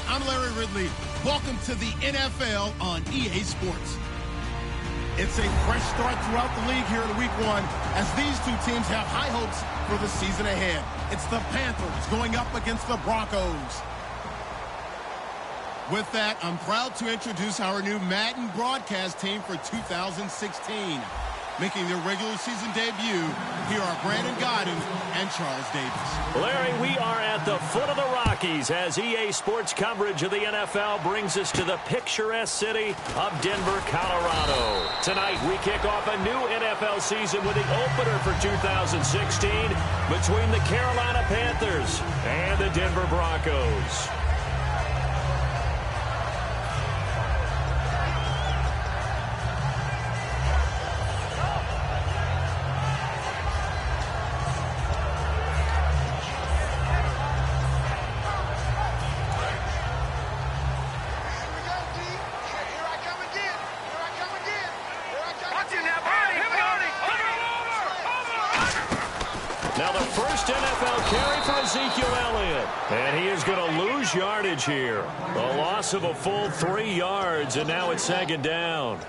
I'm Larry Ridley. Welcome to the NFL on EA Sports. It's a fresh start throughout the league here in Week 1 as these two teams have high hopes for the season ahead. It's the Panthers going up against the Broncos. With that, I'm proud to introduce our new Madden broadcast team for 2016. Making their regular season debut, here are Brandon Godden and Charles Davis. Larry, we are at the foot of the Rockies as EA Sports coverage of the NFL brings us to the picturesque city of Denver, Colorado. Tonight, we kick off a new NFL season with the opener for 2016 between the Carolina Panthers and the Denver Broncos. Now the first NFL carry for Ezekiel Elliott. And he is going to lose yardage here. A loss of a full 3 yards, and now it's second down.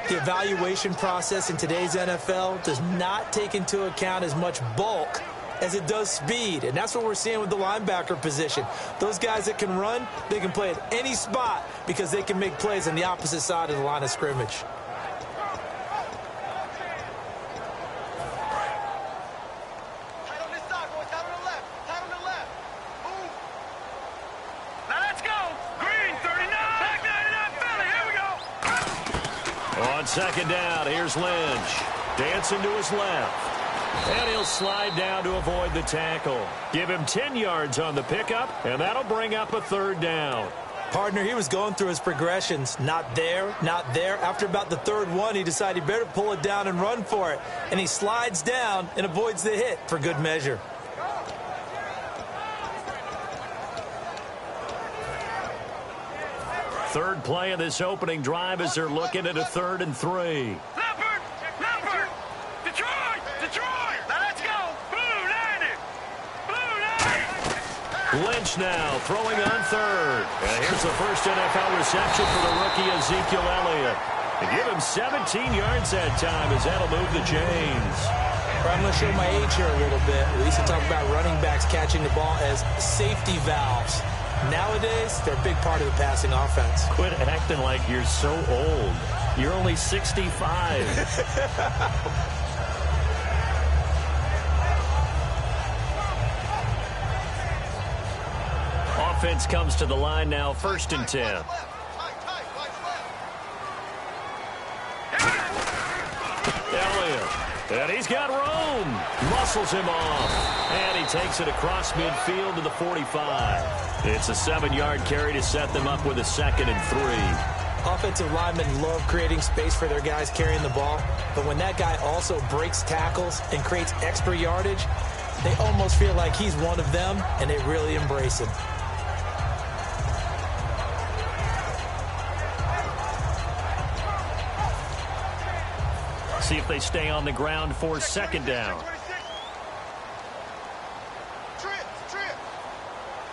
The evaluation process in today's NFL does not take into account as much bulk as it does speed. And that's what we're seeing with the linebacker position. Those guys that can run, they can play at any spot because they can make plays on the opposite side of the line of scrimmage. Second down, here's Lynch. Dancing to his left. And he'll slide down to avoid the tackle. Give him 10 yards on the pickup, and that'll bring up a third down. Partner, he was going through his progressions. Not there, not there. After about the third one, he decided he better pull it down and run for it. And he slides down and avoids the hit for good measure. Third play of this opening drive as they're looking at a 3rd and 3. Leopard! Detroit! Now let's go! Blue 90! Lynch now throwing on 3rd. And here's the first NFL reception for the rookie Ezekiel Elliott. They give him 17 yards that time as that'll move the chains. I'm going to show my age here a little bit. We used to talk about running backs catching the ball as safety valves. Nowadays, they're a big part of the passing offense. Quit acting like you're so old. You're only 65. Offense comes to the line now, 1st and 10. Elliott. And he's got room. Muscles him off. And he takes it across midfield to the 45. It's a 7-yard carry to set them up with a 2nd and 3. Offensive linemen love creating space for their guys carrying the ball. But when that guy also breaks tackles and creates extra yardage, they almost feel like he's one of them, and they really embrace him. See if they stay on the ground for 2nd down.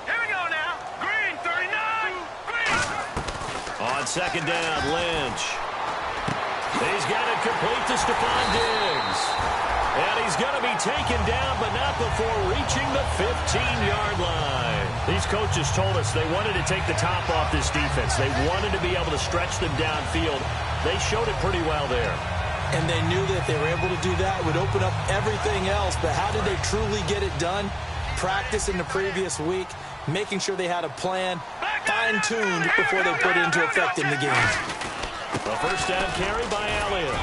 Here we go now. Green, 39. Green. On 2nd down, Lynch. He's got it complete to Stephon Diggs. And he's going to be taken down, but not before reaching the 15-yard line. These coaches told us they wanted to take the top off this defense. They wanted to be able to stretch them downfield. They showed it pretty well there. And they knew that if they were able to do that, it would open up everything else. But how did they truly get it done? Practice in the previous week, making sure they had a plan, fine-tuned before they put into effect in the game. A first down carry by Elliott.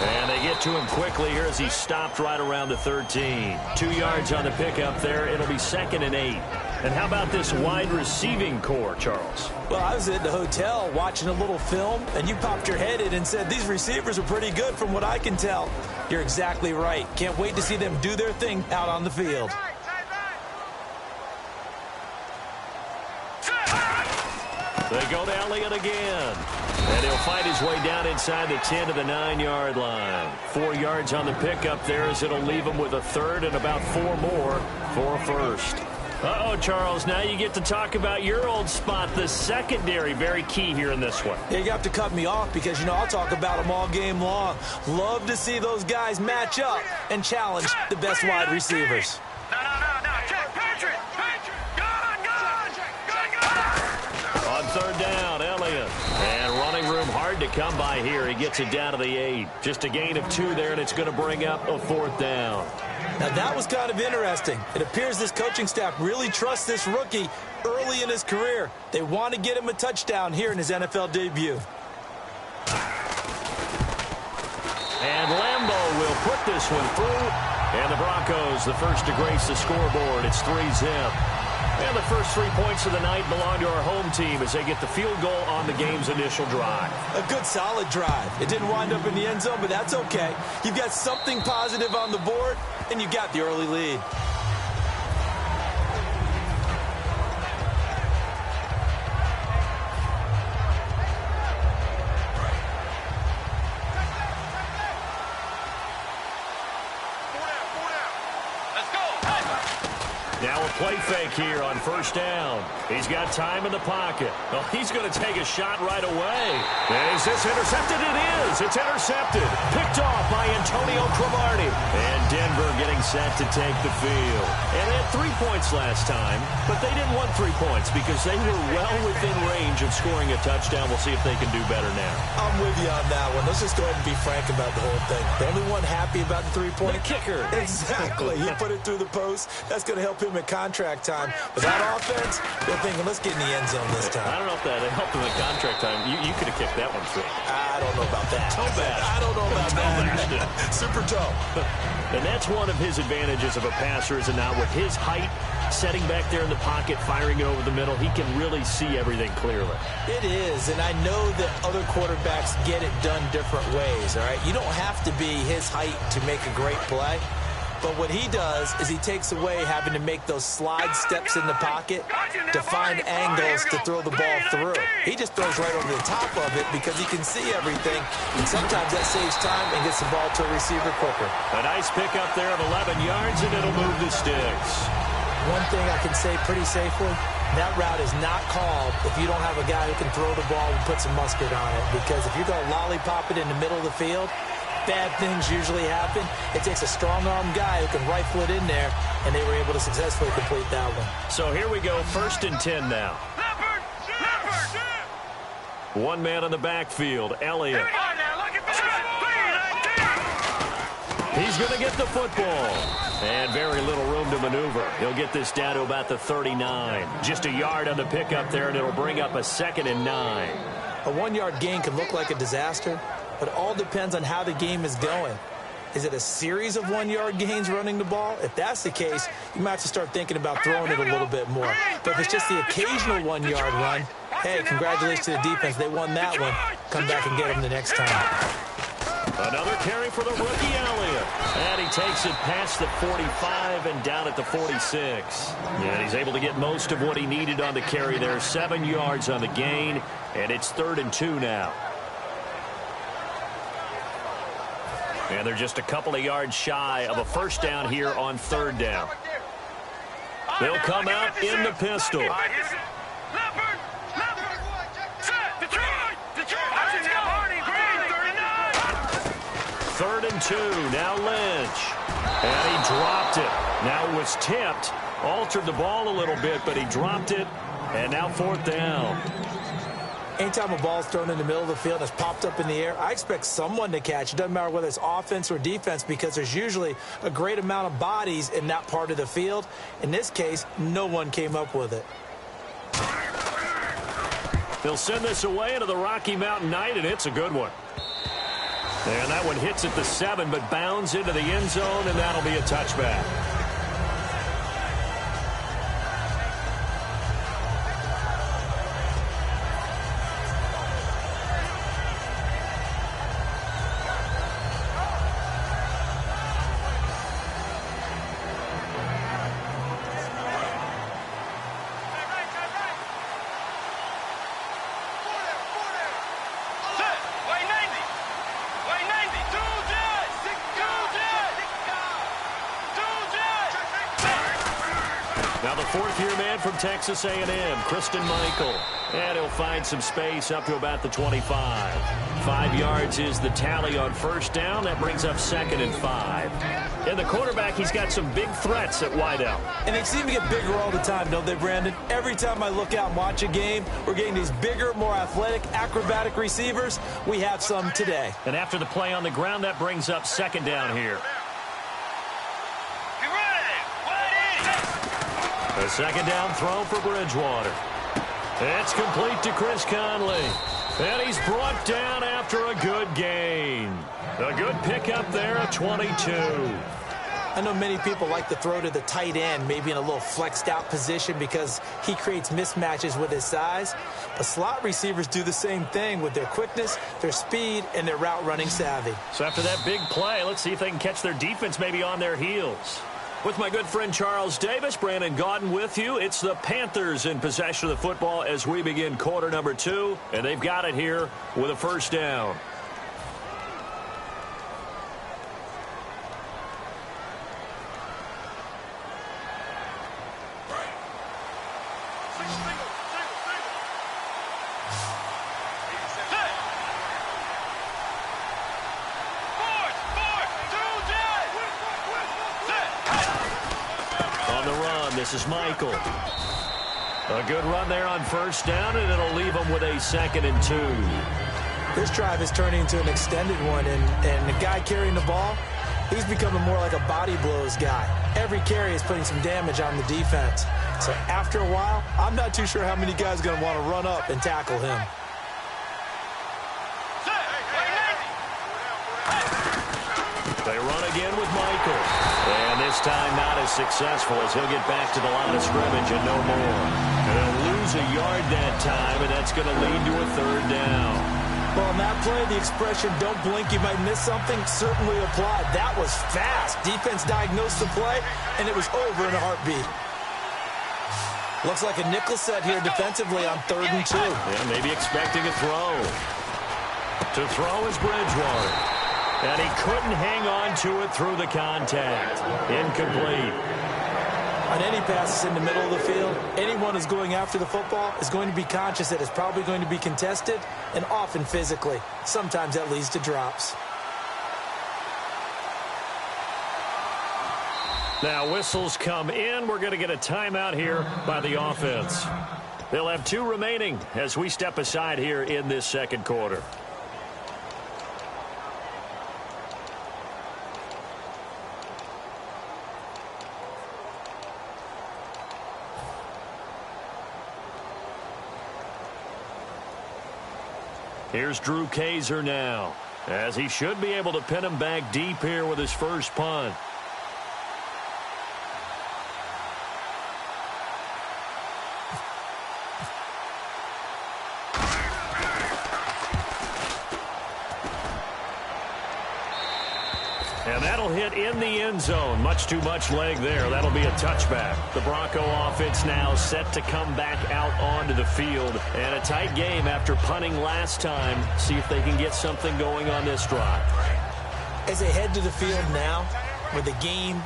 And they get to him quickly here as he stopped right around the 13. 2 yards on the pickup there. It'll be 2nd and 8. And how about this wide receiving core, Charles? Well, I was at the hotel watching a little film, and you popped your head in and said, these receivers are pretty good from what I can tell. You're exactly right. Can't wait to see them do their thing out on the field. They go to Elliott again. And he'll fight his way down inside the 10 to the 9-yard line. 4 yards on the pickup there as it'll leave him with a third and about 4 more for a first. Uh-oh, Charles, now you get to talk about your old spot, the secondary. Very key here in this one. Yeah, you have to cut me off because, you know, I'll talk about them all game long. Love to see those guys match up and challenge the best wide receivers. No. Patrick. On third down, Elliott. And running room hard to come by here. He gets it down to the 8. Just a gain of 2 there, and it's going to bring up a 4th down. Now, that was kind of interesting. It appears this coaching staff really trusts this rookie early in his career. They want to get him a touchdown here in his NFL debut. And Lambeau will put this one through. And the Broncos, the first to grace the scoreboard. It's 3-zip. And the first 3 points of the night belong to our home team as they get the field goal on the game's initial drive. A good, solid drive. It didn't wind up in the end zone, but that's okay. You've got something positive on the board, and you got the early lead. Now a play fake here on first down. He's got time in the pocket. Well, he's going to take a shot right away. Is this intercepted? It is. It's intercepted. Picked off by Antonio Cromartie. And Denver getting set to take the field. And they had 3 points last time, but they didn't want 3 points because they were well within range of scoring a touchdown. We'll see if they can do better now. I'm with you on that one. Let's just go ahead and be frank about the whole thing. The only one happy about the 3-point? The kicker. Exactly. He put it through the post. That's going to help him at contract time. But that offense, they're thinking, let's get in the end zone this time. I don't know if that helped him at contract time. You could have kicked that one through. I don't know about that. Toe bash. I don't know about that. Super toe. And that's one of his advantages of a passer, is now with his height, setting back there in the pocket, firing it over the middle, he can really see everything clearly. It is, and I know that other quarterbacks get it done different ways, all right? You don't have to be his height to make a great play. But what he does is he takes away having to make those slide steps in the pocket to find angles to throw the ball through. He just throws right over the top of it because he can see everything, and sometimes that saves time and gets the ball to a receiver quicker. A nice pickup there of 11 yards, and it'll move the sticks. One thing I can say pretty safely, that route is not called if you don't have a guy who can throw the ball and put some mustard on it, because if you're going to lollipop it in the middle of the field, bad things usually happen. It takes a strong-arm guy who can rifle it in there, and they were able to successfully complete that one. So here we go, 1st and 10 now. One man in the backfield, Elliott. He's going to get the football. And very little room to maneuver. He'll get this down to about the 39. Just a yard on the pickup there, and it'll bring up a 2nd and 9. A 1-yard gain can look like a disaster, but it all depends on how the game is going. Is it a series of 1-yard gains running the ball? If that's the case, you might have to start thinking about throwing it a little bit more. But if it's just the occasional 1-yard run, hey, congratulations to the defense. They won that one. Come back and get them the next time. Another carry for the rookie Elliott. And he takes it past the 45 and down at the 46. And he's able to get most of what he needed on the carry there. 7 yards on the gain, and it's 3rd and 2 now. And they're just a couple of yards shy of a first down here on 3rd down. They'll come out in the pistol. 3rd and 2. Now Lynch. And he dropped it. Now it was tipped. Altered the ball a little bit, but he dropped it. And now 4th down. Anytime a ball's thrown in the middle of the field and it's popped up in the air, I expect someone to catch. It doesn't matter whether it's offense or defense, because there's usually a great amount of bodies in that part of the field. In this case, no one came up with it. They'll send this away into the Rocky Mountain night, and it's a good one. And that one hits at the 7, but bounds into the end zone, and that'll be a touchback. Now the fourth-year man from Texas A&M, Christian Michael. And he'll find some space up to about the 25. 5 yards is the tally on first down. That brings up 2nd and 5. And the quarterback, he's got some big threats at wideout. And they seem to get bigger all the time, don't they, Brandon? Every time I look out and watch a game, we're getting these bigger, more athletic, acrobatic receivers. We have some today. And after the play on the ground, that brings up 2nd down here. A 2nd down throw for Bridgewater. It's complete to Chris Conley. And he's brought down after a good gain. A good pickup there at 22. I know many people like to throw to the tight end, maybe in a little flexed out position because he creates mismatches with his size. But slot receivers do the same thing with their quickness, their speed, and their route running savvy. So after that big play, let's see if they can catch their defense maybe on their heels. With my good friend Charles Davis, Brandon Gaudin with you. It's the Panthers in possession of the football as we begin quarter number 2. And they've got it here with a first down. This is Michael. A good run there on first down, and it'll leave them with a 2nd and 2. This drive is turning into an extended one, and the guy carrying the ball, he's becoming more like a body blows guy. Every carry is putting some damage on the defense. So after a while, I'm not too sure how many guys are going to want to run up and tackle him. They run again with Michael. And this time not as successful as he'll get back to the line of scrimmage and no more. And they'll lose a yard that time, and that's going to lead to a 3rd down. Well, on that play, the expression, don't blink, you might miss something, certainly applied. That was fast. Defense diagnosed the play, and it was over in a heartbeat. Looks like a nickel set here defensively on 3rd and 2. Yeah, maybe expecting a throw. To throw is Bridgewater. And he couldn't hang on to it through the contact. Incomplete. On any passes in the middle of the field, anyone who's going after the football is going to be conscious that it's probably going to be contested, and often physically. Sometimes that leads to drops. Now whistles come in. We're going to get a timeout here by the offense. They'll have 2 remaining as we step aside here in this 2nd quarter. Here's Drew Kaiser now, as he should be able to pin him back deep here with his first punt. And that'll hit in the end zone. Much too much leg there. That'll be a touchback. The Bronco offense now set to come back out onto the field. And a tight game after punting last time. See if they can get something going on this drive. As they head to the field now, with the game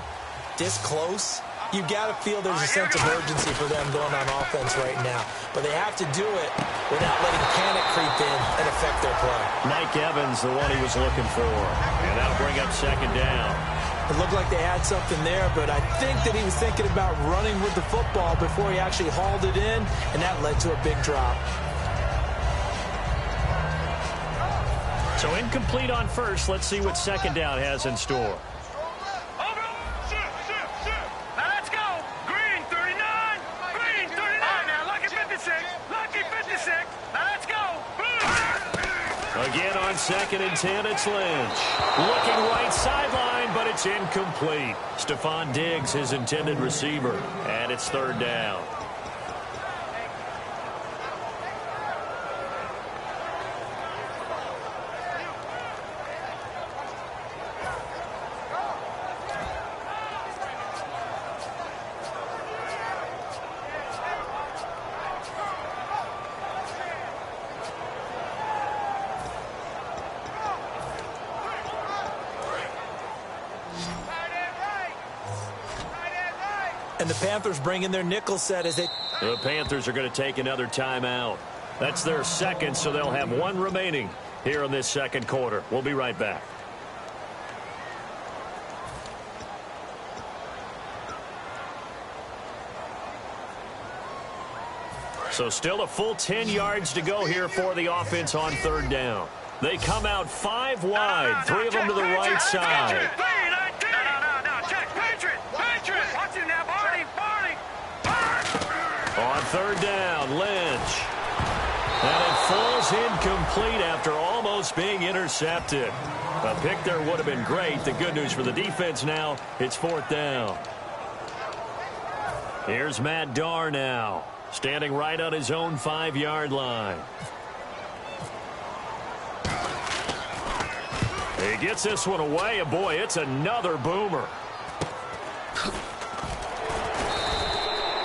this close, you got to feel there's a sense of urgency for them going on offense right now. But they have to do it without letting panic creep in and affect their play. Mike Evans, the one he was looking for. And that'll bring up 2nd down. It looked like they had something there, but I think that he was thinking about running with the football before he actually hauled it in, and that led to a big drop. So incomplete on first. Let's see what 2nd down has in store. Lucky 56. Now Again on 2nd and 10, it's Lynch. Looking right sideline, but it's incomplete. Stephon Diggs, his intended receiver, and it's 3rd down. And the Panthers bring in their nickel set as they... The Panthers are going to take another timeout. That's their second, so they'll have one remaining here in this second quarter. We'll be right back. So still a full 10 yards to go here for the offense on 3rd down. They come out 5 wide, 3 of them to the right side. On 3rd down, Lynch. And it falls incomplete after almost being intercepted. A pick there would have been great. The good news for the defense now, it's 4th down. Here's Matt Darr now, standing right on his own 5-yard line. He gets this one away, and boy, it's another boomer.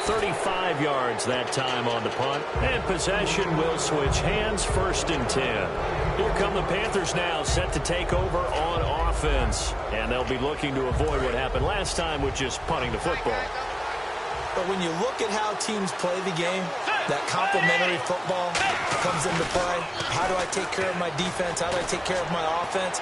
35 yards that time on the punt, and possession will switch hands. 1st and 10. Here come the Panthers now, set to take over on offense, and they'll be looking to avoid what happened last time with just punting the football. But when you look at how teams play the game, that complementary football comes into play. How do I take care of my defense? How do I take care of my offense?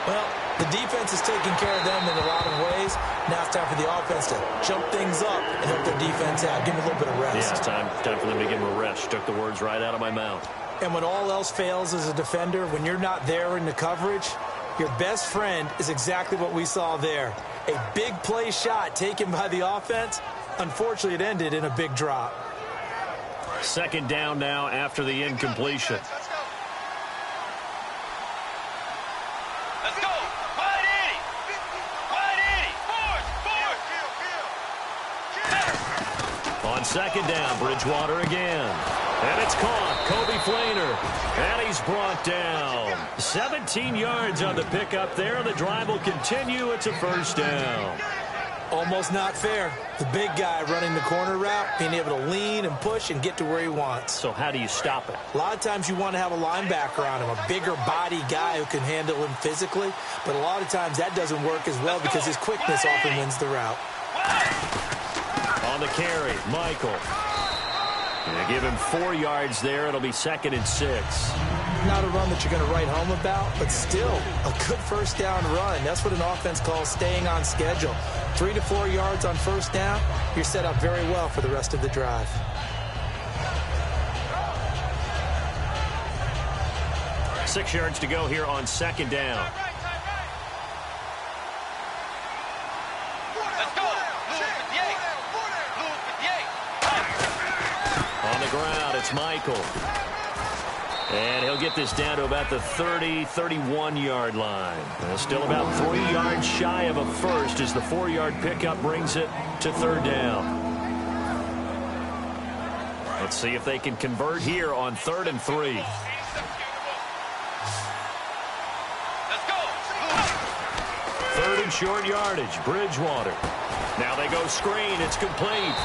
Well, the defense is taking care of them in a lot of ways. Now it's time for the offense to jump things up and help their defense out. Give them a little bit of rest. Yeah, time for them to give them a rest. Took the words right out of my mouth. And when all else fails as a defender, when you're not there in the coverage, your best friend is exactly what we saw there. A big play shot taken by the offense. Unfortunately, it ended in a big drop. 2nd down now after the incompletion. Let's go. Wide 80. Wide 80. On 2nd down, Bridgewater again. And it's caught. Kobe Flainer. And he's brought down. 17 yards on the pickup there. The drive will continue. It's a 1st down. Almost not fair. The big guy running the corner route, being able to lean and push and get to where he wants. So how do you stop it? A lot of times you want to have a linebacker on him, a bigger body guy who can handle him physically. But a lot of times that doesn't work as well because his quickness often wins the route. On the carry, Michael. And give him 4 yards there. It'll be 2nd and 6. Not a run that you're going to write home about, but still a good 1st down run. That's what an offense calls staying on schedule. 3 to 4 yards on 1st down, you're set up very well for the rest of the drive. Six yards to go here on 2nd down. Let's go. On the ground, it's Michael. And he'll get this down to about the 30, 31-yard line. Still about 3 yards shy of a first as the 4-yard pickup brings it to 3rd down. Let's see if they can convert here on 3rd and 3. Let's go. 3rd and short yardage, Bridgewater. Now they go screen. It's complete.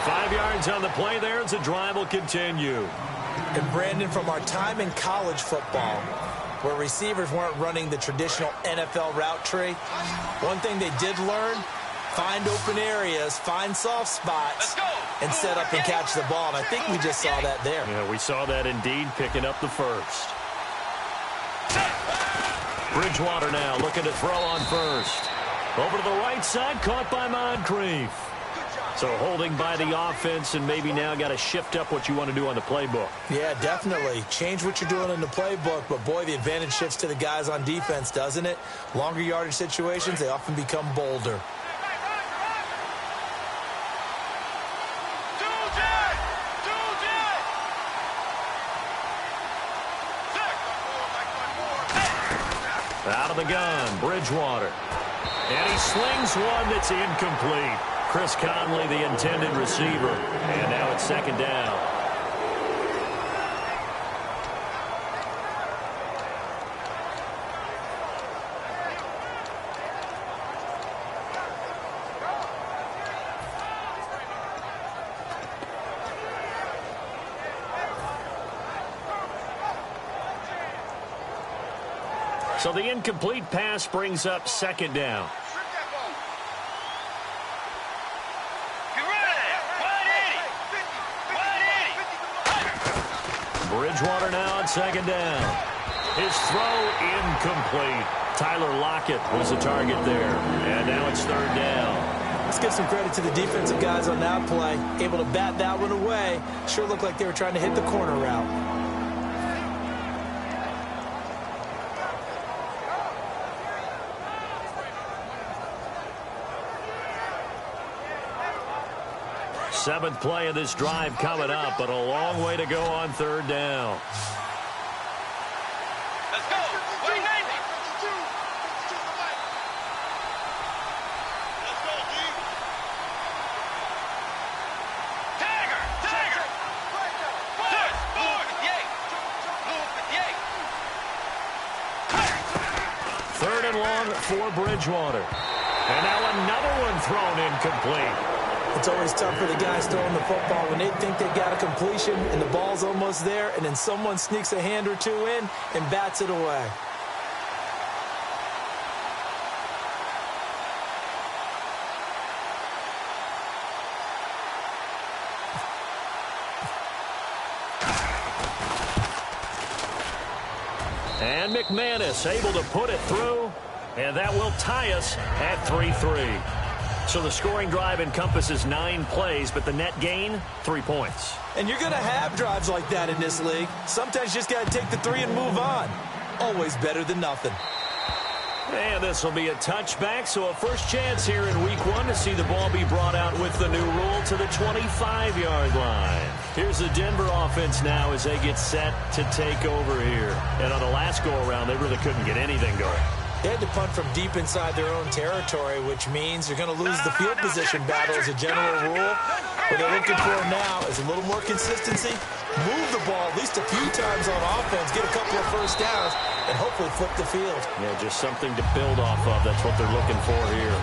5 yards on the play there as the drive will continue. And Brandon, from our time in college football, where receivers weren't running the traditional NFL route tree, one thing they did learn, find open areas, find soft spots, and set up and catch the ball. And I think we just saw that there. Yeah, we saw that indeed, picking up the first. Bridgewater now looking to throw on first. Over to the right side, caught by Moncrief. So holding by the offense, and maybe now got to shift up what you want to do on the playbook. Yeah, definitely. Change what you're doing in the playbook, but boy, the advantage shifts to the guys on defense, doesn't it? Longer yardage situations, they often become bolder. Out of the gun, Bridgewater. And he slings one that's incomplete. Chris Conley, the intended receiver. And now it's second down. So the incomplete pass brings up second down. Bridgewater now on second down. His throw incomplete. Tyler Lockett was the target there. And now it's third down. Let's give some credit to the defensive guys on that play. Able to bat that one away. Sure looked like they were trying to hit the corner route. Seventh play of this drive coming up, but a long way to go on third down. Let's go. Wait, Navy. Let's go, D. Tiger. Forward. Yay. Third and long for Bridgewater. And now another one thrown incomplete. It's always tough for the guys throwing the football when they think they've got a completion and the ball's almost there, and then someone sneaks a hand or two in and bats it away. And McManus able to put it through, and that will tie us at 3-3. So the scoring drive encompasses 9 plays, but the net gain, 3 points. And you're going to have drives like that in this league. Sometimes you just got to take the 3 and move on. Always better than nothing. And this will be a touchback, so a first chance here in week 1 to see the ball be brought out with the new rule to the 25-yard line. Here's the Denver offense now as they get set to take over here. And on the last go-around, they really couldn't get anything going. They had to punt from deep inside their own territory, which means they're going to lose the field position battle as a general rule. What they're looking for now is a little more consistency, move the ball at least a few times on offense, get a couple of first downs, and hopefully flip the field. Yeah, just something to build off of. That's what they're looking for here.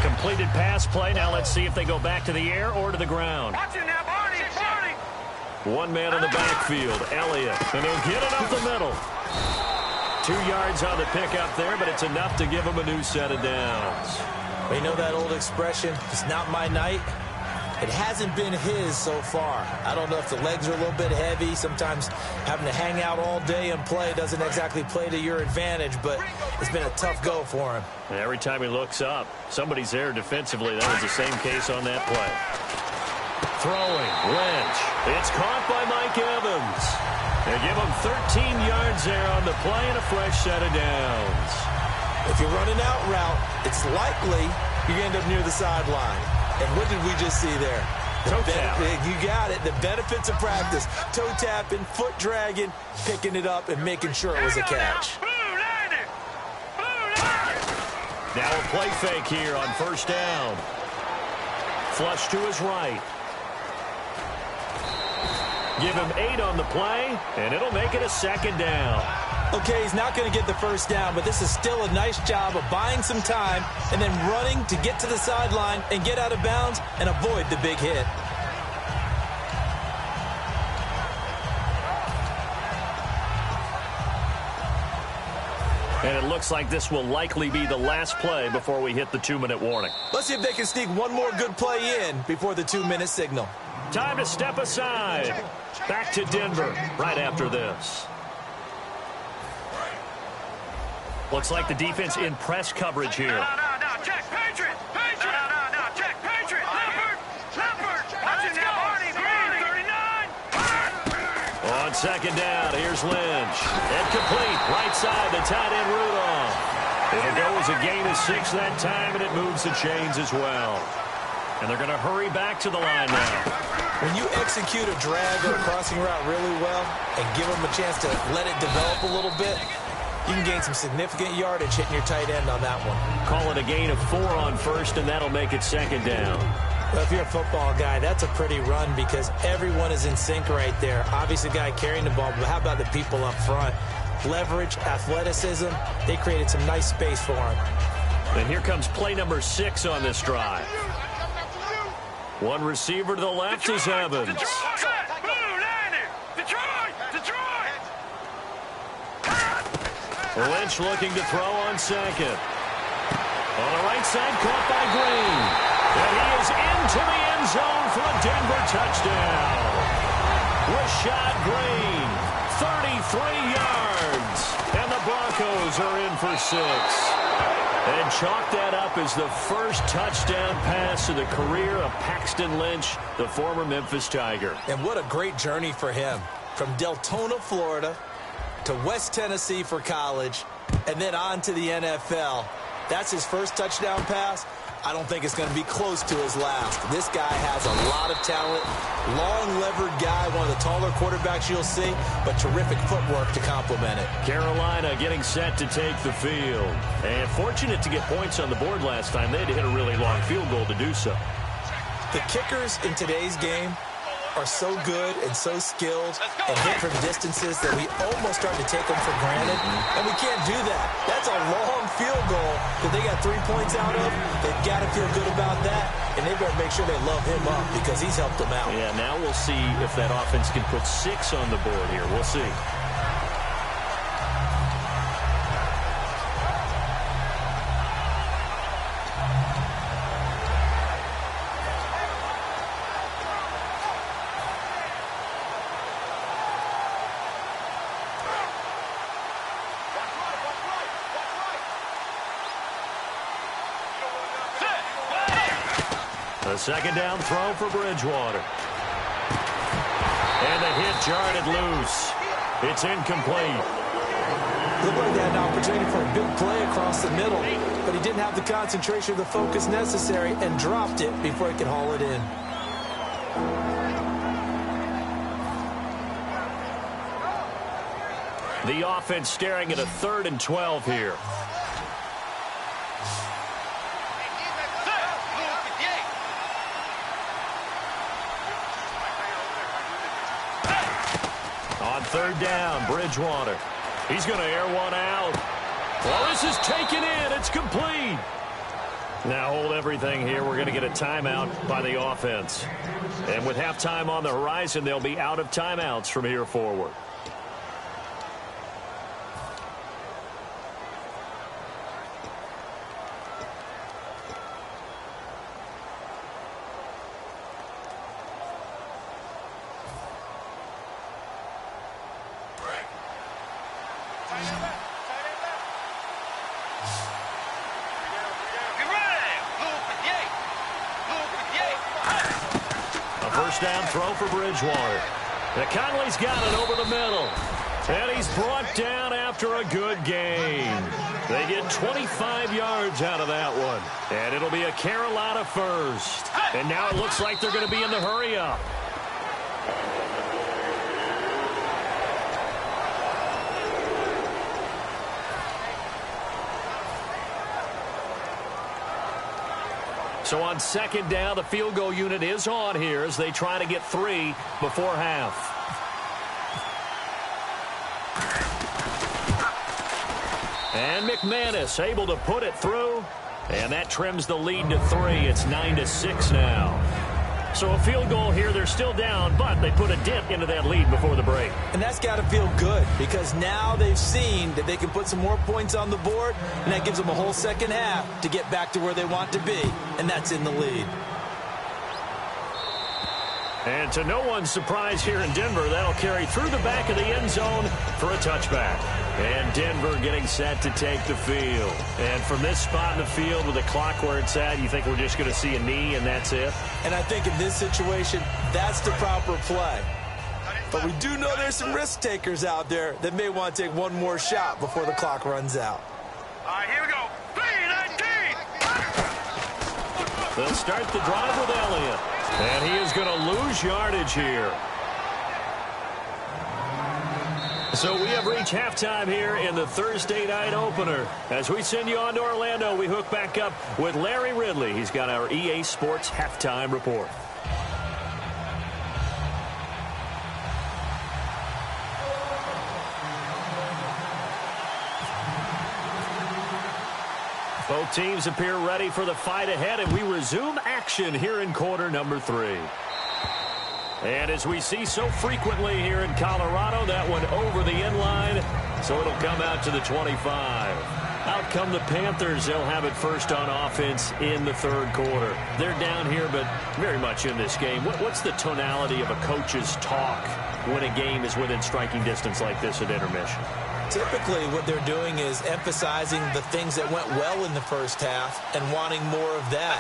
Completed pass play. Now let's see if they go back to the air or to the ground. Watch it now, Barney. One man in the backfield, Elliott, and he'll get it up the middle. 2 yards on the pickup there, but it's enough to give him a new set of downs. Well, you know that old expression, it's not my night? It hasn't been his so far. I don't know if the legs are a little bit heavy. Sometimes having to hang out all day and play doesn't exactly play to your advantage, but it's been a tough go for him. And every time he looks up, somebody's there defensively. That was the same case on that play. Throwing, Lynch. It's caught by Mike Evans. They give him 13 yards there on the play and a fresh set of downs. If you're running out route, it's likely you end up near the sideline. And what did we just see there? Toe tap. You got it. The benefits of practice. Toe tapping, foot dragging, picking it up, and making sure it was a catch. Now a play fake here on first down. Flush to his right. Give him 8 on the play, and it'll make it a second down. Okay, he's not going to get the first down, but this is still a nice job of buying some time and then running to get to the sideline and get out of bounds and avoid the big hit. And it looks like this will likely be the last play before we hit the 2-minute warning. Let's see if they can sneak one more good play in before the 2-minute signal. Time to step aside. Back to Denver right after this. Looks like the defense in press coverage here. No, check, Patriot. No, check, Patriot. Leopard. Watch it now, Barney. Green, 39. On second down, here's Lynch. And complete, right side, the tight end Rudolph. It'll go as a gain of 6 that time, and it moves the chains as well. And they're going to hurry back to the line now. When you execute a drag or a crossing route really well and give them a chance to let it develop a little bit, you can gain some significant yardage hitting your tight end on that one. Call it a gain of 4 on first, and that'll make it second down. Well, if you're a football guy, that's a pretty run because everyone is in sync right there. Obviously, the guy carrying the ball, but how about the people up front? Leverage, athleticism, they created some nice space for him. And here comes play number 6 on this drive. One receiver to the left is Evans. Lynch looking to throw on second. On the right side, caught by Green. And he is into the end zone for a Denver touchdown. Rashad Green, 33 yards. And the Broncos are in for 6. And chalk that up as the first touchdown pass of the career of Paxton Lynch, the former Memphis Tiger. And what a great journey for him. From Deltona, Florida, to West Tennessee for college, and then on to the NFL. That's his first touchdown pass. I don't think it's going to be close to his last. This guy has a lot of talent. Long-levered guy, one of the taller quarterbacks you'll see, but terrific footwork to complement it. Carolina getting set to take the field. And fortunate to get points on the board last time. They had to hit a really long field goal to do so. The kickers in today's game are so good and so skilled and hit from distances that we almost start to take them for granted, and we can't do that. That's a long field goal that they got 3 points out of. They've got to feel good about that, and they better make sure they love him up because he's helped them out. Yeah, now we'll see if that offense can put 6 on the board here. We'll see. A second down throw for Bridgewater. And the hit jarred it loose. It's incomplete. Looked like they had an opportunity for a big play across the middle, but he didn't have the concentration or the focus necessary and dropped it before he could haul it in. The offense staring at a 3rd and 12 here. On 3rd down, Bridgewater. He's going to air one out. Well, this is taken in. It's complete. Now hold everything here. We're going to get a timeout by the offense. And with halftime on the horizon, they'll be out of timeouts from here forward. First down throw for Bridgewater. And Conley's got it over the middle. And he's brought down after a good game. They get 25 yards out of that one. And it'll be a Carolina first. And now it looks like they're going to be in the hurry-up. So on second down, the field goal unit is on here as they try to get 3 before half. And McManus able to put it through. And that trims the lead to 3. It's 9-6 now. So a field goal here. They're still down, but they put a dent into that lead before the break. And that's got to feel good because now they've seen that they can put some more points on the board, and that gives them a whole second half to get back to where they want to be, and that's in the lead. And to no one's surprise here in Denver, that'll carry through the back of the end zone for a touchback. And Denver getting set to take the field. And from this spot in the field with the clock where it's at, you think we're just going to see a knee and that's it? And I think in this situation, that's the proper play. But we do know there's some risk takers out there that may want to take one more shot before the clock runs out. All right, here we go. 3-19. They'll start the drive with Elliott. And he is going to lose yardage here. So we have reached halftime here in the Thursday night opener. As we send you on to Orlando, we hook back up with Larry Ridley. He's got our EA Sports halftime report. Both teams appear ready for the fight ahead, and we resume action here in quarter number 3. And as we see so frequently here in Colorado, that one over the end line, so it'll come out to the 25. Out come the Panthers. They'll have it first on offense in the third quarter. They're down here, but very much in this game. What's the tonality of a coach's talk when a game is within striking distance like this at intermission? Typically, what they're doing is emphasizing the things that went well in the first half and wanting more of that.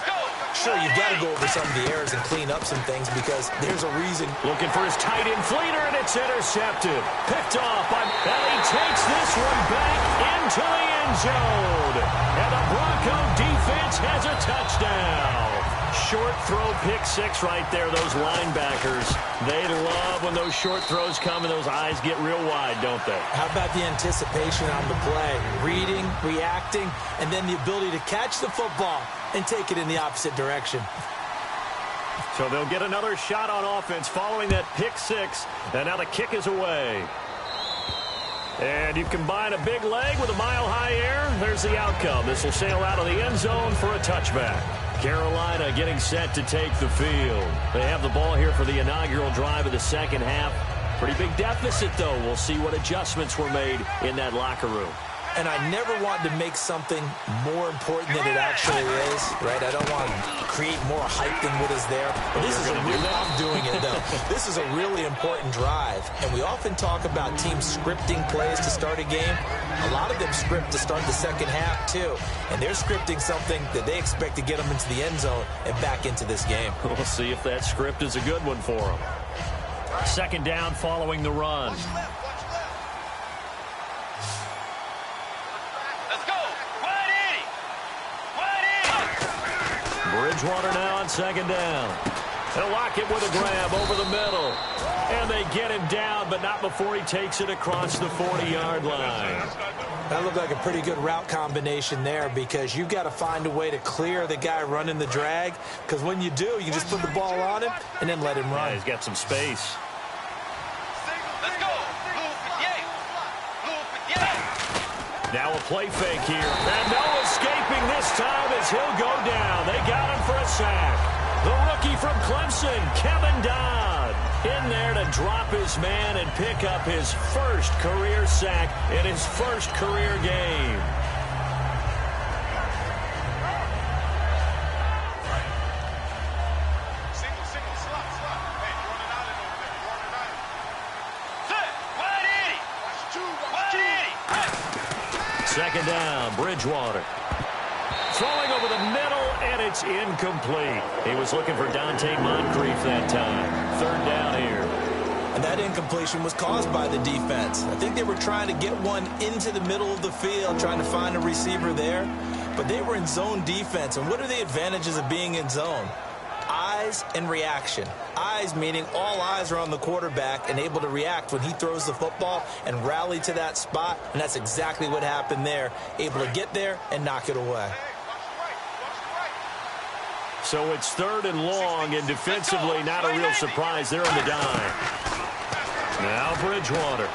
Sure, you've got to go over some of the errors and clean up some things because there's a reason. Looking for his tight end Fleeter, and it's intercepted. Picked off by... And he takes this one back into the end zone. And the Bronco defense has a touchdown. Short throw pick 6 right there. Those linebackers, they love when those short throws come and those eyes get real wide, don't they? How about the anticipation on the play? Reading, reacting, and then the ability to catch the football and take it in the opposite direction. So they'll get another shot on offense following that pick 6, and now the kick is away. And you combine a big leg with a mile-high air. There's the outcome. This will sail out of the end zone for a touchback. Carolina getting set to take the field. They have the ball here for the inaugural drive of the second half. Pretty big deficit, though. We'll see what adjustments were made in that locker room. And I never want to make something more important than it actually is, right? I don't want to create more hype than what is there. But this is I'm doing it, though. This is a really important drive. And we often talk about teams scripting plays to start a game. A lot of them script to start the second half, too. And they're scripting something that they expect to get them into the end zone and back into this game. We'll see if that script is a good one for them. Second down following the run. Bridgewater now on second down. They'll lock it with a grab over the middle. And they get him down, but not before he takes it across the 40-yard line. That looked like a pretty good route combination there because you've got to find a way to clear the guy running the drag. Because when you do, you can just put the ball on him and then let him run. Yeah, he's got some space. Now a play fake here. And no escaping this time as he'll go down. They got him for a sack. The rookie from Clemson, Kevin Dodd, in there to drop his man and pick up his first career sack in his first career game. Second down, Bridgewater. Throwing over the middle, and it's incomplete. He was looking for Dante Moncrief that time. Third down here. And that incompletion was caused by the defense. I think they were trying to get one into the middle of the field, trying to find a receiver there. But they were in zone defense. And what are the advantages of being in zone? Eyes and reaction. Eyes meaning all eyes are on the quarterback and able to react when he throws the football and rally to that spot. And that's exactly what happened there. Able to get there and knock it away. So it's third and long, and defensively not a real surprise. They're on the dime. Now Bridgewater.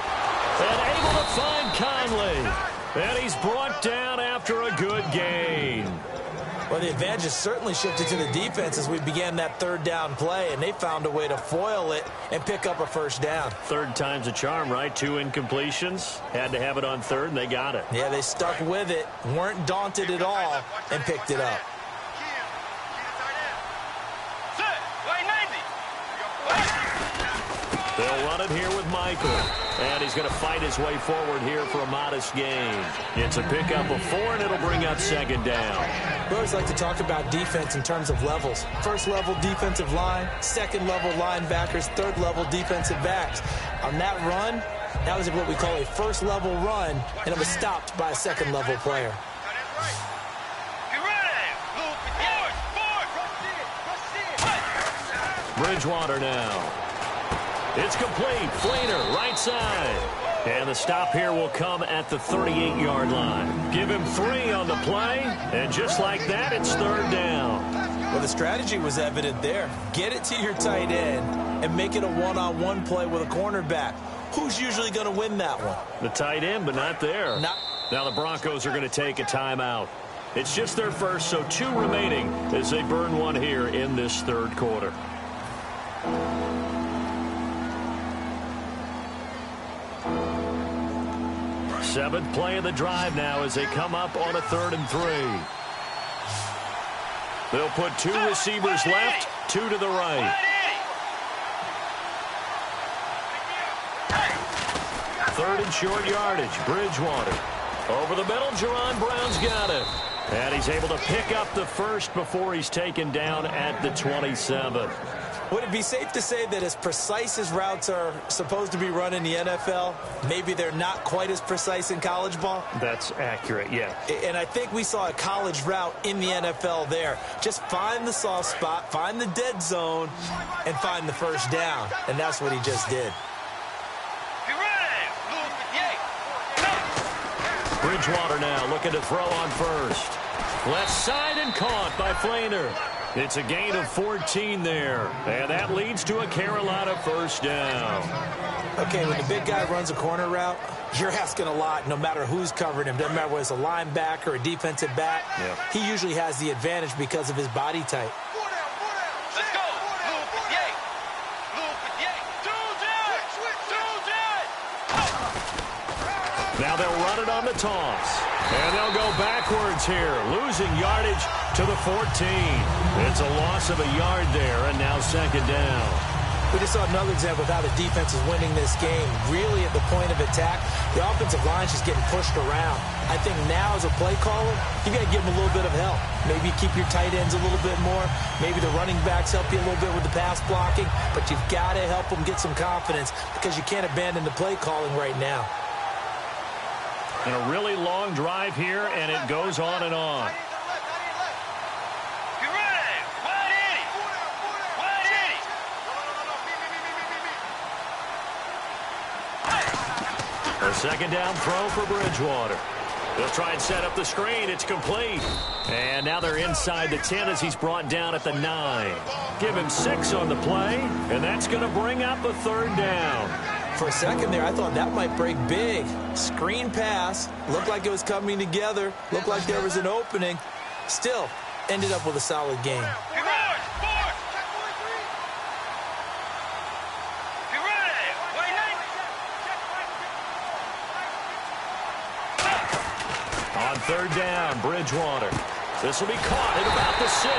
And able to find Conley. And he's brought down after a good gain. Well, the advantage has certainly shifted to the defense as we began that third down play, and they found a way to foil it and pick up a first down. Third time's a charm, right? 2 incompletions. Had to have it on third, and they got it. Yeah, they stuck with it, weren't daunted at all, and picked it up. They'll run it here with Michael. And he's going to fight his way forward here for a modest gain. It's a pickup of 4, and it'll bring up second down. We always like to talk about defense in terms of levels. First level defensive line, second level linebackers, third level defensive backs. On that run, that was what we call a first level run, and it was stopped by a second level player. Bridgewater now. It's complete. Flater, right side. And the stop here will come at the 38-yard line. Give him 3 on the play, and just like that, it's third down. Well, the strategy was evident there. Get it to your tight end and make it a one-on-one play with a cornerback. Who's usually going to win that one? The tight end, but not there. Now the Broncos are going to take a timeout. It's just their first, so 2 remaining as they burn one here in this third quarter. Seventh play of the drive now as they come up on a 3rd and 3. They'll put 2 receivers left, 2 to the right. 3rd and short yardage. Bridgewater. Over the middle, Jerron Brown's got it. And he's able to pick up the first before he's taken down at the 27. Would it be safe to say that as precise as routes are supposed to be run in the NFL, maybe they're not quite as precise in college ball? That's accurate, yeah. And I think we saw a college route in the NFL there. Just find the soft spot, find the dead zone, and find the first down. And that's what he just did. Bridgewater now looking to throw on first. Left side and caught by Flaner. It's a gain of 14 there, and that leads to a Carolina first down. Okay, when the big guy runs a corner route, you're asking a lot no matter who's covering him. Doesn't matter whether it's a linebacker or a defensive back. Yeah. He usually has the advantage because of his body type. Let's go. Now they'll run it on the toss. And they'll go backwards here, losing yardage to the 14. It's a loss of a yard there, and now second down. We just saw another example of how the defense is winning this game. Really at the point of attack, the offensive line's just getting pushed around. I think now as a play caller, you got to give them a little bit of help. Maybe keep your tight ends a little bit more. Maybe the running backs help you a little bit with the pass blocking. But you've got to help them get some confidence because you can't abandon the play calling right now. And a really long drive here, and it goes on and on. A second down throw for Bridgewater. They'll try and set up the screen. It's complete. And now they're inside the 10 as he's brought down at the 9. Give him 6 on the play, and that's going to bring up a third down. For a second there, I thought that might break big. Screen pass. Looked like it was coming together. Looked like there was an opening. Still, ended up with a solid game. On third down, Bridgewater. This will be caught at about the 6.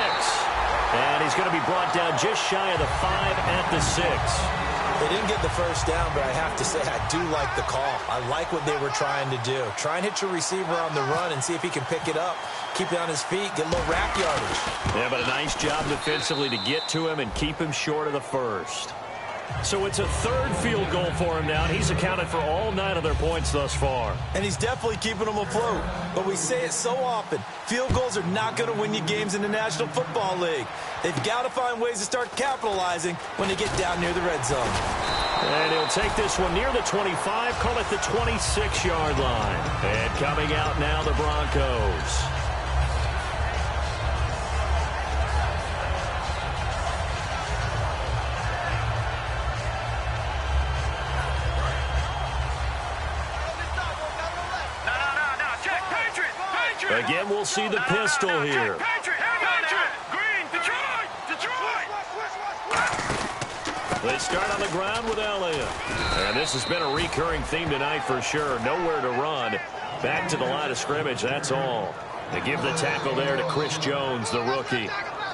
And he's going to be brought down just shy of the 5 at the 6. They didn't get the first down, but I have to say I do like the call. I like what they were trying to do. Try and hit your receiver on the run and see if he can pick it up. Keep it on his feet, get a little rack yardage. Yeah, but a nice job defensively to get to him and keep him short of the first. So it's a third field goal for him now. He's accounted for all 9 of their points thus far. And he's definitely keeping them afloat. But we say it so often, field goals are not going to win you games in the National Football League. They've got to find ways to start capitalizing when they get down near the red zone. And he'll take this one near the 25, call it the 26-yard line. And coming out now, the Broncos. Again, we'll see the pistol here. They start on the ground with Elliott. And this has been a recurring theme tonight for sure. Nowhere to run. Back to the line of scrimmage, that's all. They give the tackle there to Chris Jones, the rookie.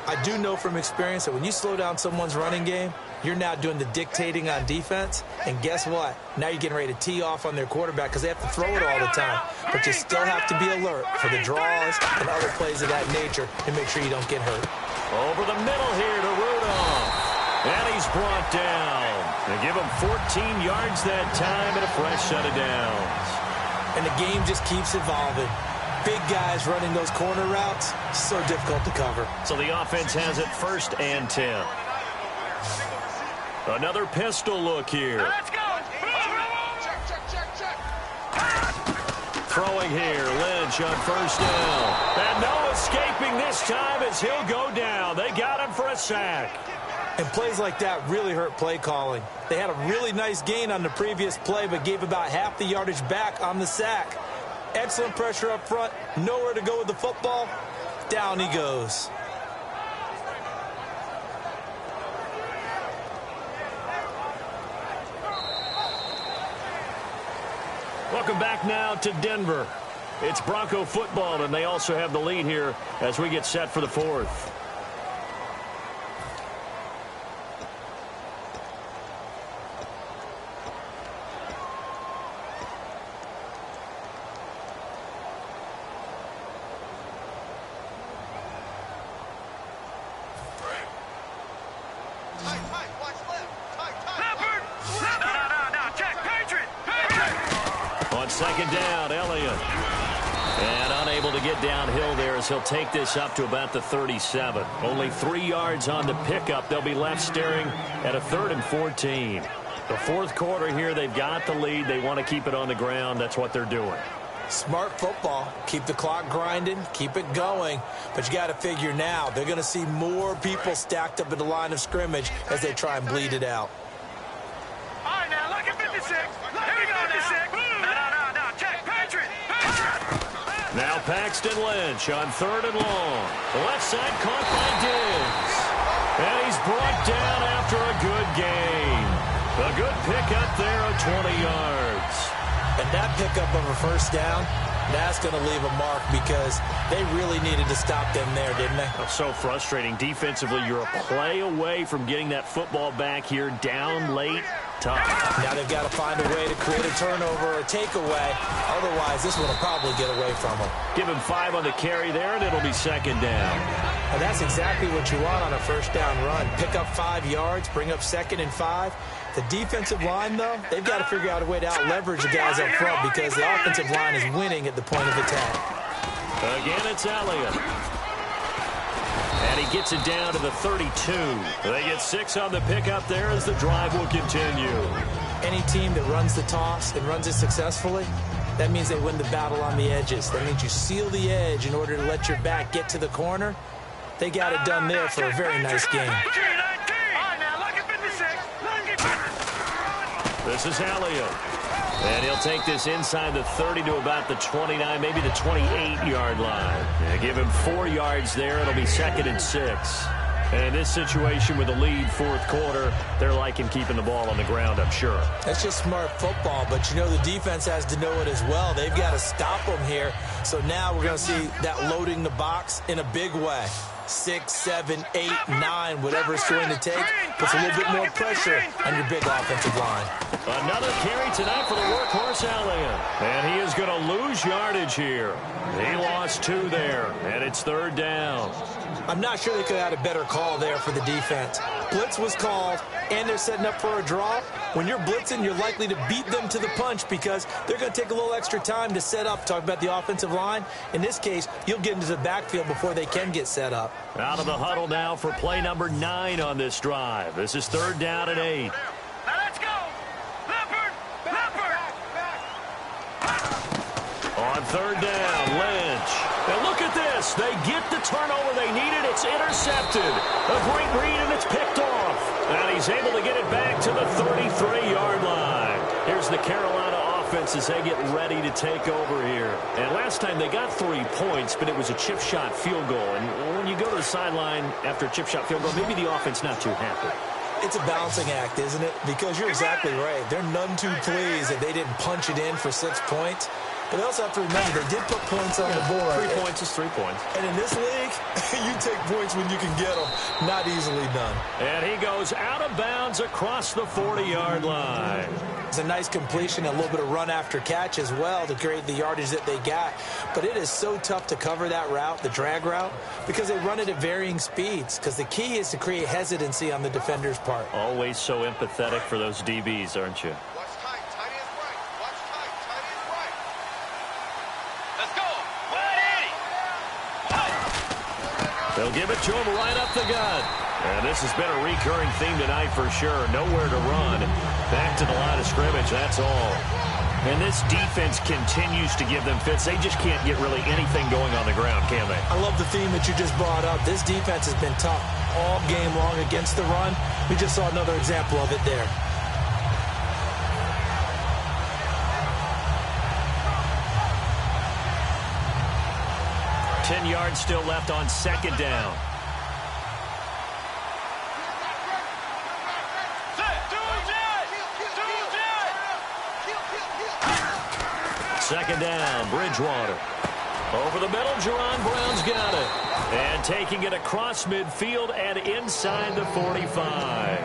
I do know from experience that when you slow down someone's running game, you're now doing the dictating on defense. And guess what? Now you're getting ready to tee off on their quarterback because they have to throw it all the time. But you still have to be alert for the draws and other plays of that nature to make sure you don't get hurt. Over the middle here to Rudolph. And he's brought down. They give him 14 yards that time and a fresh set of downs. And the game just keeps evolving. Big guys running those corner routes, so difficult to cover. So the offense has it 1st and 10. Another pistol look here. Let's go. Throwing here, Lynch on first down. And no escaping this time as he'll go down. They got him for a sack. And plays like that really hurt play calling. They had a really nice gain on the previous play, but gave about half the yardage back on the sack. Excellent pressure up front. Nowhere to go with the football. Down he goes. Welcome back now to Denver. It's Bronco football, and they also have the lead here as we get set for the fourth. Second down, Elliott. And unable to get downhill there as he'll take this up to about the 37. Only 3 yards on the pickup. They'll be left staring at a 3rd and 14. The fourth quarter here, they've got the lead. They want to keep it on the ground. That's what they're doing. Smart football. Keep the clock grinding. Keep it going. But you got to figure now, they're going to see more people stacked up at the line of scrimmage as they try and bleed it out. All right, now, look at 56. Here we go, 56. No, check. Patriot. Now Paxton Lynch on 3rd and long. The left side caught by Diggs. And he's brought down after a good gain. A good pickup there of 20 yards. And that pickup of a first down, that's going to leave a mark because they really needed to stop them there, didn't they? Oh, so frustrating. Defensively, you're a play away from getting that football back here down late. Tough. Now they've got to find a way to create a turnover or a takeaway. Otherwise, this one will probably get away from them. Give him 5 on the carry there, and it'll be second down. And that's exactly what you want on a first down run. Pick up 5 yards, bring up 2nd and 5. The defensive line, though, they've got to figure out a way to out-leverage the guys up front because the offensive line is winning at the point of attack. Again, it's Elliott. And he gets it down to the 32. They get 6 on the pickup there as the drive will continue. Any team that runs the toss and runs it successfully, that means they win the battle on the edges. That means you seal the edge in order to let your back get to the corner. They got it done there for a very nice game. This is Elliott. And he'll take this inside the 30 to about the 29, maybe the 28-yard line. Yeah, give him 4 yards there. It'll be 2nd and 6. And in this situation with the lead fourth quarter, they're liking keeping the ball on the ground, I'm sure. That's just smart football, but you know the defense has to know it as well. They've got to stop them here. So now we're going to see that loading the box in a big way. 6, 7, 8, 9, whatever it's going to take, puts a little bit more pressure on your big offensive line. Another carry tonight for the workhorse Elliott. And he is going to lose yardage here. He lost 2 there, and it's 3rd down. I'm not sure they could have had a better call there for the defense. Blitz was called, and they're setting up for a draw. When you're blitzing, you're likely to beat them to the punch because they're going to take a little extra time to set up. Talk about the offensive line. In this case, you'll get into the backfield before they can get set up. Out of the huddle now for play number 9 on this drive. This is 3rd down and 8. Now let's go. Leopard. On 3rd down, Lynch. And look at this. They get the turnover they needed. It's intercepted. A great read, and it's picked off. And he's able to get it back to the 33-yard line. Here's the Carolina offense as they get ready to take over here. And last time they got 3 points, but it was a chip shot field goal. And when you go to the sideline after a chip shot field goal, maybe the offense not too happy. It's a balancing act, isn't it? Because you're exactly right. They're none too pleased that they didn't punch it in for 6 points. But they also have to remember they did put points on the board. 3 points is 3 points. And in this league, you take points when you can get them. Not easily done. And he goes out of bounds across the 40-yard line. It's a nice completion, a little bit of run after catch as well to create the yardage that they got. But it is so tough to cover that route, the drag route, because they run it at varying speeds. Because the key is to create hesitancy on the defender's part. Always so empathetic for those DBs, aren't you? Watch tight. Tight is right. Watch tight. Tight is right. Let's go. 180. They'll give it to him right up the gut. And this has been a recurring theme tonight for sure. Nowhere to run. Back to the line of scrimmage, that's all. And this defense continues to give them fits. They just can't get really anything going on the ground, can they? I love the theme that you just brought up. This defense has been tough all game long against the run. We just saw another example of it there. Ten yards still left on second down. Second down, Bridgewater. Over the middle, Jerron Brown's got it. And taking it across midfield and inside the 45.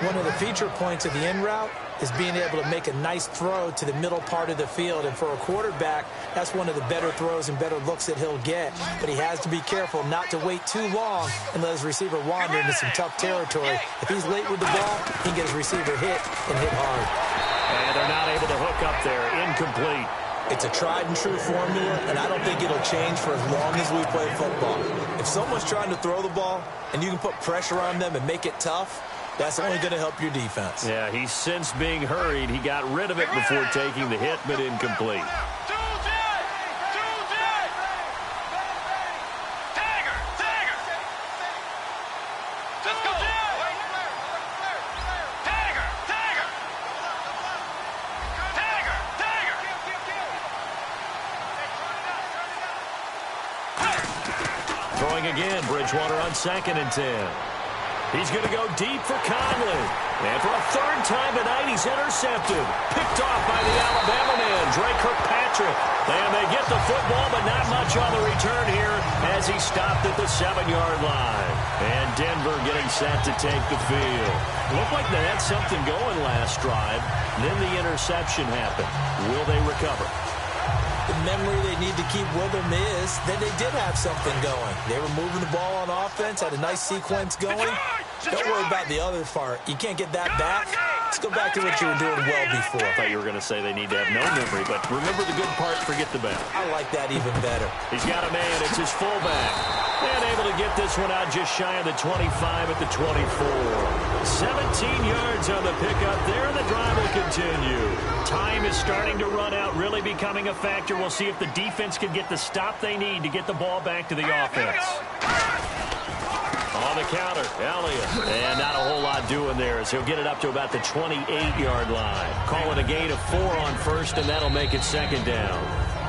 One of the feature points of the in route is being able to make a nice throw to the middle part of the field. And for a quarterback, that's one of the better throws and better looks that he'll get. But he has to be careful not to wait too long and let his receiver wander into some tough territory. If he's late with the ball, he can get his receiver hit and hit hard. And they're not able to hook up there. Incomplete. It's a tried-and-true formula, and I don't think it'll change for as long as we play football. If someone's trying to throw the ball and you can put pressure on them and make it tough, that's only going to help your defense. Yeah, he's since being hurried. He got rid of it before taking the hit, but incomplete. Throwing again, Bridgewater on 2nd and 10. He's going to go deep for Conley. And for a third time tonight, he's intercepted. Picked off by the Alabama man, Drake Kirkpatrick. And they get the football, but not much on the return here as he stopped at the 7-yard line. And Denver getting set to take the field. Looked like they had something going last drive. Then the interception happened. Will they recover? The memory they need to keep with them is that they did have something going. They were moving the ball on offense, had a nice sequence going. Don't worry about the other part. You can't get that back. Let's go back to what you were doing well before. I thought you were going to say they need to have no memory, but remember the good part, forget the bad. I like that even better. He's got a man. It's his fullback. And able to get this one out just shy of the 25 at the 24. 17 yards on the pickup there, and the drive will continue. Time is starting to run out, really becoming a factor. We'll see if the defense can get the stop they need to get the ball back to the offense. On the counter, Elliott. And not a whole lot doing there as he'll get it up to about the 28-yard line. Calling a gain of 4 on first, and that'll make it second down.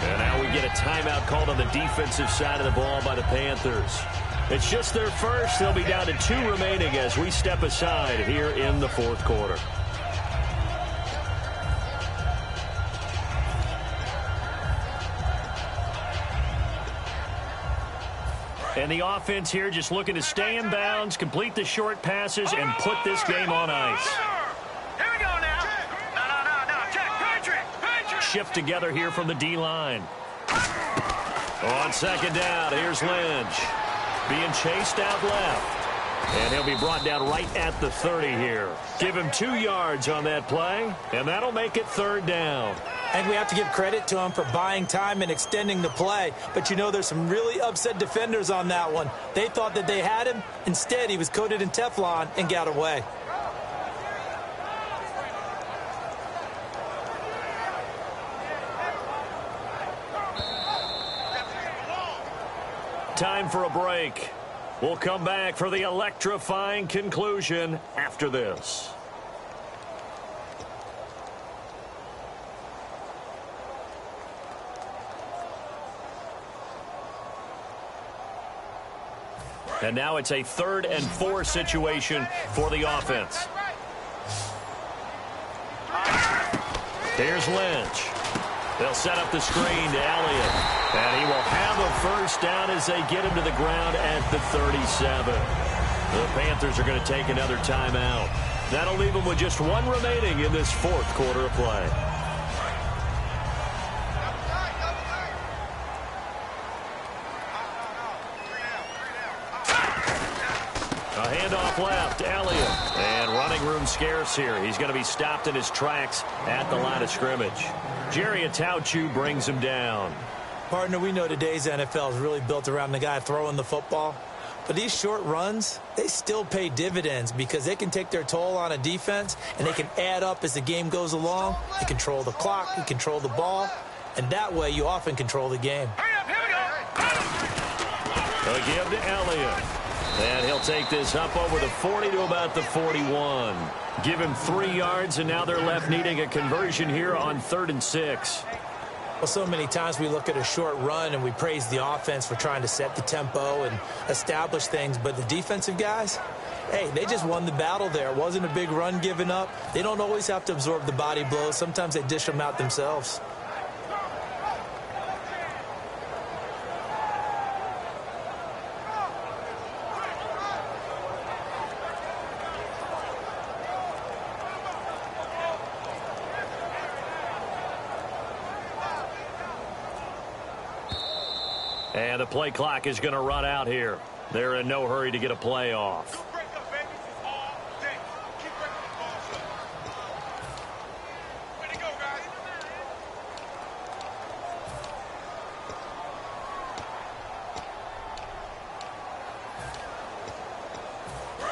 And now we get a timeout called on the defensive side of the ball by the Panthers. It's just their first. They'll be down to 2 remaining as we step aside here in the fourth quarter. And the offense here just looking to stay in bounds, complete the short passes, and put this game on ice. Here we go now. No. Check. Patriot. Shift together here from the D-line. On second down, here's Lynch. Being chased out left. And he'll be brought down right at the 30 here. Give him 2 yards on that play, and that'll make it third down. And we have to give credit to him for buying time and extending the play. But you know there's some really upset defenders on that one. They thought that they had him. Instead, he was coated in Teflon and got away. Time for a break. We'll come back for the electrifying conclusion after this. And now it's a 3rd and 4 situation for the offense. Here's Lynch. They'll set up the screen to Elliott. And he will have a first down as they get him to the ground at the 37. The Panthers are going to take another timeout. That'll leave them with just 1 remaining in this fourth quarter of play. A handoff left, Elliott. And running room scarce here. He's going to be stopped in his tracks at the line of scrimmage. Jerry Atauchu brings him down. Partner, we know today's NFL is really built around the guy throwing the football. But these short runs, they still pay dividends because they can take their toll on a defense and they can add up as the game goes along. You control the clock, you control the ball, and that way you often control the game. A give to Elliott. And he'll take this up over the 40 to about the 41. Give him 3 yards, and now they're left needing a conversion here on 3rd and 6. Well, so many times we look at a short run and we praise the offense for trying to set the tempo and establish things, but the defensive guys, hey, they just won the battle there. It wasn't a big run given up. They don't always have to absorb the body blows. Sometimes they dish them out themselves. And the play clock is going to run out here. They're in no hurry to get a play off.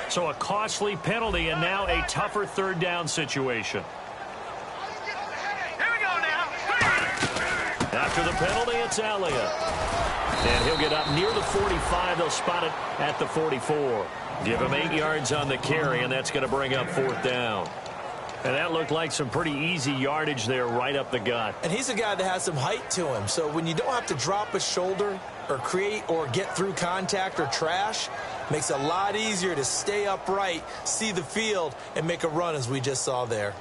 So a costly penalty and now a tougher 3rd down situation. Here we go now. After the penalty, it's Elliott. And he'll get up near the 45. They'll spot it at the 44. Give him 8 yards on the carry, and that's going to bring up 4th down. And that looked like some pretty easy yardage there right up the gut. And he's a guy that has some height to him. So when you don't have to drop a shoulder or create or get through contact or trash, makes it a lot easier to stay upright, see the field, and make a run as we just saw there.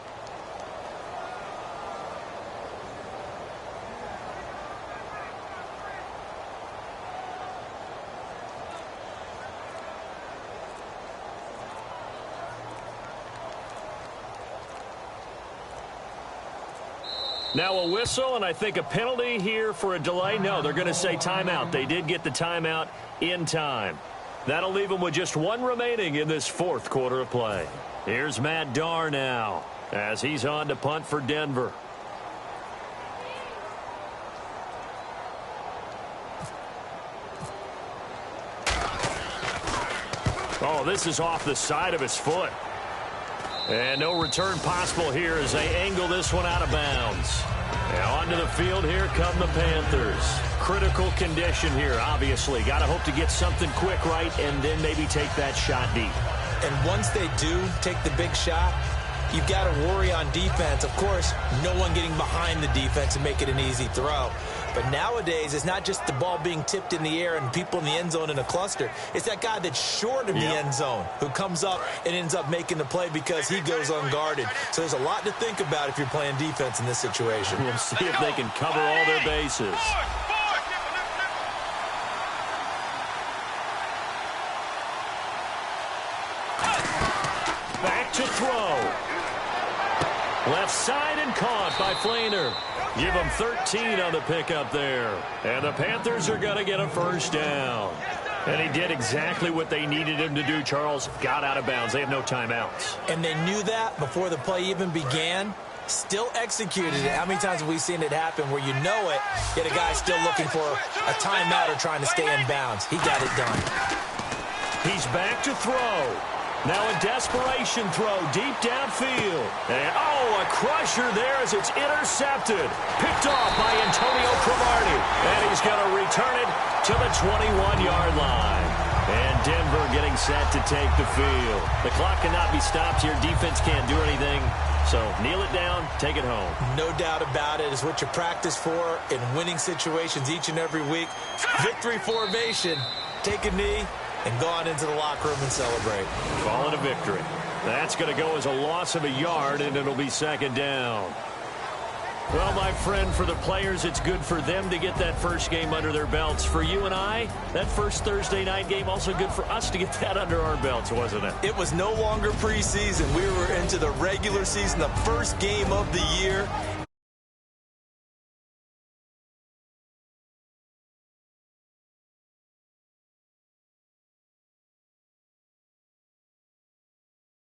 Now a whistle, and I think a penalty here for a delay. No, they're going to say timeout. They did get the timeout in time. That'll leave them with just 1 remaining in this 4th quarter of play. Here's Matt Darr now as he's on to punt for Denver. Oh, this is off the side of his foot. And no return possible here as they angle this one out of bounds. And onto the field here come the Panthers. Critical condition here, obviously. Got to hope to get something quick right and then maybe take that shot deep. And once they do take the big shot, you've got to worry on defense. Of course, no one getting behind the defense and make it an easy throw. But nowadays, it's not just the ball being tipped in the air and people in the end zone in a cluster. It's that guy that's short of the end zone who comes up and ends up making the play because he goes unguarded. So there's a lot to think about if you're playing defense in this situation. We'll see if they can cover all their bases. Back to throw. Left side and caught by Flainer. Give them 13 on the pickup there. And the Panthers are going to get a 1st down. And he did exactly what they needed him to do, Charles. Got out of bounds. They have no timeouts. And they knew that before the play even began. Still executed it. How many times have we seen it happen where you know it, yet a guy's still looking for a timeout or trying to stay in bounds? He got it done. He's back to throw. Now a desperation throw deep downfield. And, a crusher there as it's intercepted. Picked off by Antonio Cromartie. And he's going to return it to the 21-yard line. And Denver getting set to take the field. The clock cannot be stopped here. Defense can't do anything. So kneel it down, take it home. No doubt about it. It's what you practice for in winning situations each and every week. Victory formation. Take a knee and go on into the locker room and celebrate. Call it a victory. That's going to go as a loss of a yard, and it'll be 2nd down. Well, my friend, for the players, it's good for them to get that first game under their belts. For you and I, that first Thursday night game, also good for us to get that under our belts, wasn't it? It was no longer preseason. We were into the regular season, the first game of the year,